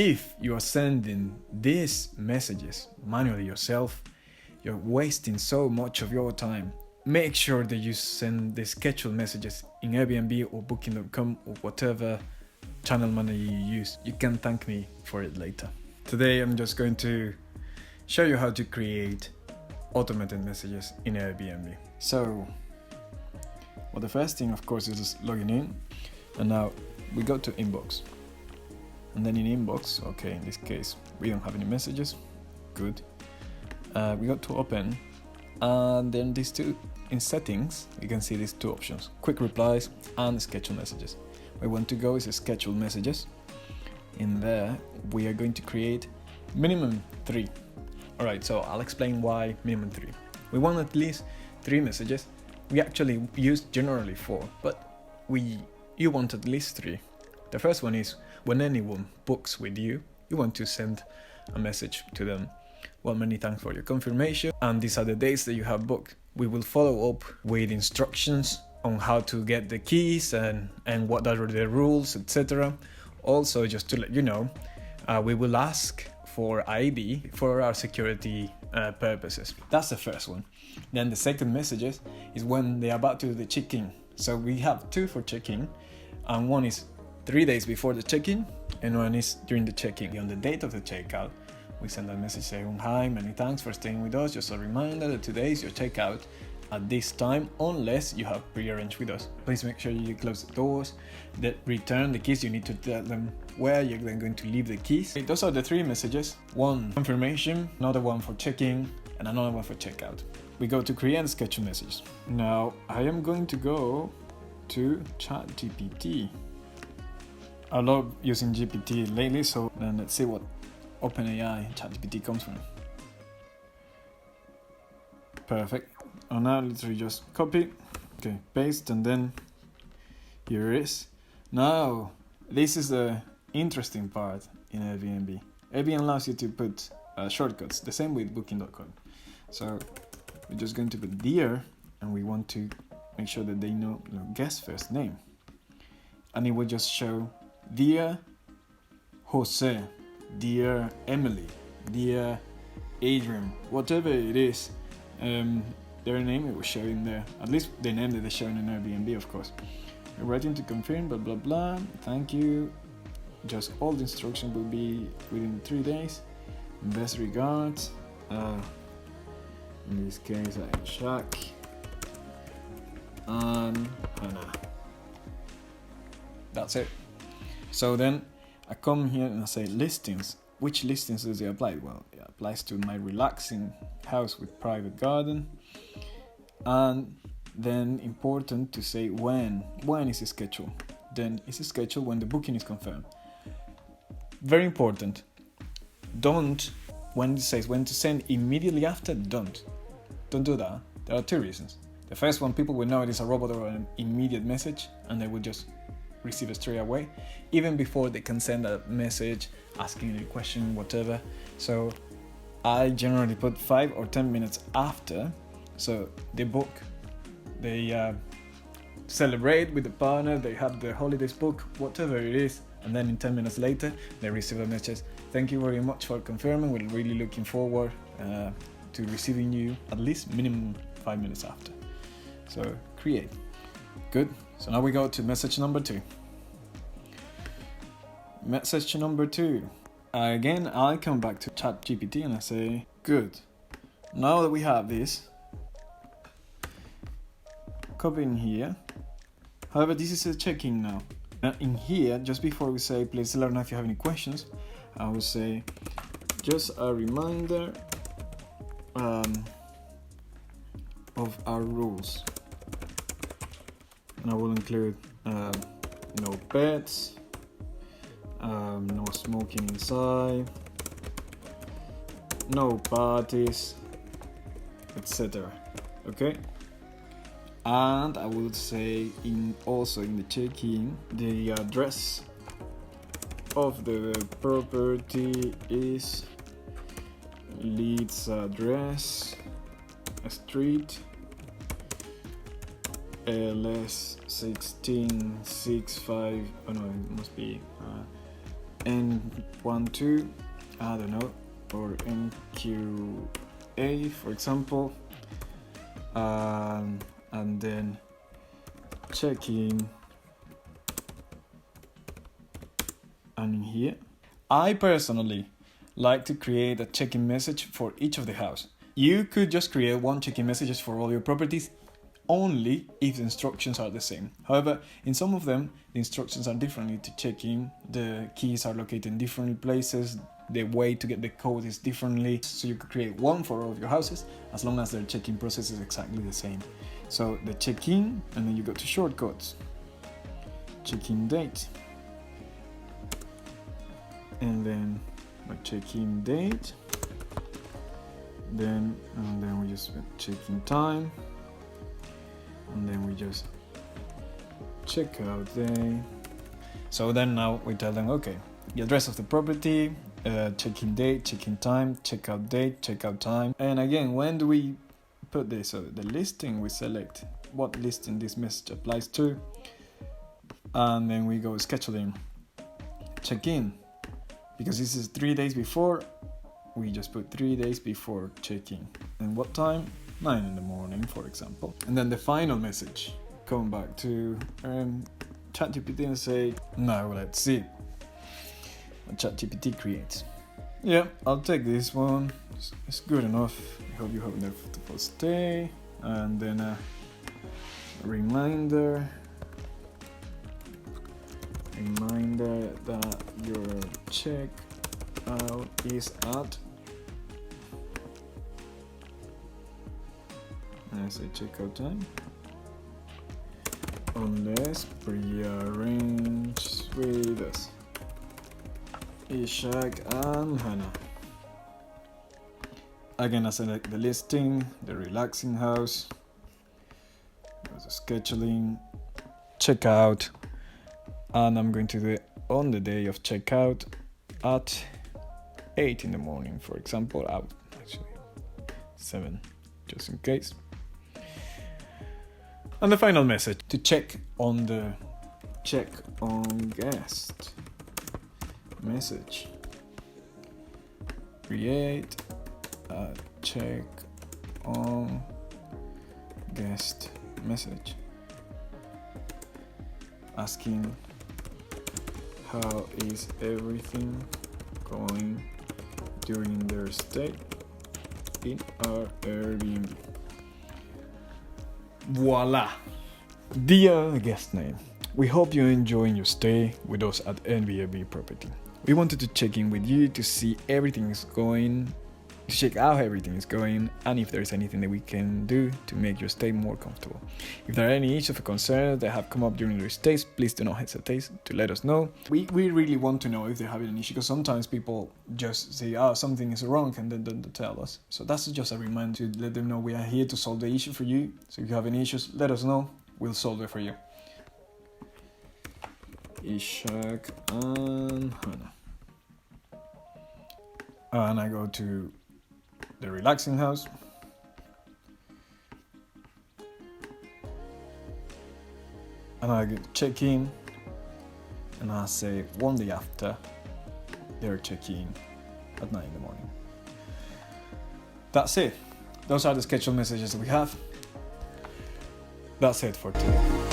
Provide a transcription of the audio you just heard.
If you are sending these messages manually yourself, you're wasting so much of your time. Make sure that you send the scheduled messages in Airbnb or Booking.com or whatever channel manager you use. You can thank me for it later. Today I'm just going to show you how to create automated messages in Airbnb. So, well, the first thing of course is just logging in, and now we go to inbox, and then in inbox, okay, in this case we don't have any messages, good. We go to open, and then these two, in settings you can see these two options, quick replies and schedule messages. Where we want to go is schedule messages. In there we are going to create minimum 3. Alright, so I'll explain why minimum 3. We want at least 3 messages. We actually use generally 4, but you want at least 3. The first one is when anyone books with you, you want to send a message to them. Well, many thanks for your confirmation, and these are the dates that you have booked. We will follow up with instructions on how to get the keys and what are the rules, etc. Also, just to let you know, we will ask for ID for our security purposes. That's the first one. Then the second messages is when they're about to do the check-in. So we have 2 for check-in, and one is 3 days before the check-in, and one is during the check-in. On the date of the checkout, we send a message saying, hi, many thanks for staying with us. Just a reminder that today is your checkout at this time, unless you have pre-arranged with us. Please make sure you close the doors, that return the keys. You need to tell them where you're then going to leave the keys. Okay, those are the 3 messages. One confirmation, another one for check-in, and another one for checkout. We go to create a schedule message. Now I am going to go to ChatGPT. I love using GPT lately, so then let's see what OpenAI ChatGPT comes from. Perfect. And now literally just copy, okay, paste, and then here it is. Now this is the interesting part in Airbnb. Airbnb allows you to put shortcuts, the same with Booking.com. So we're just going to put dear, and we want to make sure that they know guest first name, and it will just show dear Jose, dear Emily, dear Adrian, whatever it is. Their name it will show in there, at least the name that they show in Airbnb, of course. You're writing to confirm, blah blah blah, thank you, just all the instructions will be within 3 days. Best regards, in this case I'm Shaq and Hannah. That's it. So then I come here and I say listings. Which listings does it apply? Well, it applies to my relaxing house with private garden. And then important to say when is it scheduled. Then it's scheduled when the booking is confirmed. Very important. Don't, when it says when to send immediately after, don't do that. There are 2 reasons. The first one, people will know it is a robot or an immediate message, and they will just receive it straight away, even before they can send a message asking a question, whatever. So I generally put 5 or 10 minutes after. So they book, they celebrate with the partner, they have the holidays book, whatever it is, and then in 10 minutes later they receive a message, thank you very much for confirming, we're really looking forward to receiving you, at least minimum 5 minutes after. So create. Good. So now we go to message number 2. Message number 2. Again, I come back to ChatGPT and I say, good. Now that we have this, copy in here. However, this is a check-in now. Now in here, just before we say, please let us know if you have any questions, I will say, just a reminder of our rules. And I will include no pets, no smoking inside, no parties, etc. Okay, and I will say also in the check-in, the address of the property is Leeds address, street, LS 1665. Oh no, it must be N12, I don't know, or NQA, for example, and then check-in, and in here, I personally like to create a check-in message for each of the house. You could just create one check-in messages for all your properties only if the instructions are the same. However, in some of them, the instructions are differently to check in, the keys are located in different places, the way to get the code is differently, so you could create one for all of your houses as long as their check-in process is exactly the same. So the check-in, and then you go to shortcuts, check-in date, and then my check-in date, and then we just check-in time, and then we just check out day. So then now we tell them, okay, the address of the property, check-in date, check-in time, check-out date, check-out time. And again, when do we put this? So the listing, we select what listing this message applies to, and then we go scheduling, check-in, because this is 3 days before, we just put 3 days before check-in. And what time? 9 in the morning, for example. And then the final message, come back to ChatGPT and say, now let's see what ChatGPT creates. Yeah, I'll take this one. It's good enough. I hope you have a comfortable stay. And then a reminder that your checkout is at, I say checkout time, unless prearranged with us, Ishak and Hannah. Again, I select the listing, the relaxing house, the scheduling, checkout, and I'm going to do it on the day of checkout at 8 in the morning, for example. Out actually 7, just in case. And the final message, to check on guest message, create a check on guest message asking how is everything going during their stay in our Airbnb. Voila! Dear guest name, we hope you're enjoying your stay with us at AirBNB property. We wanted to check in with you to see everything is going, to check out how everything is going, and if there's anything that we can do to make your stay more comfortable. If there are any issues or concerns that have come up during your stays, please do not hesitate to let us know. We really want to know if they're having an issue, because sometimes people just say, something is wrong, and then don't tell us. So that's just a reminder to let them know we are here to solve the issue for you. So if you have any issues, let us know. We'll solve it for you. Ishak and Hannah. And I go to the relaxing house. And I check in, and I say one day after they're checking at 9 in the morning. That's it. Those are the scheduled messages that we have. That's it for today.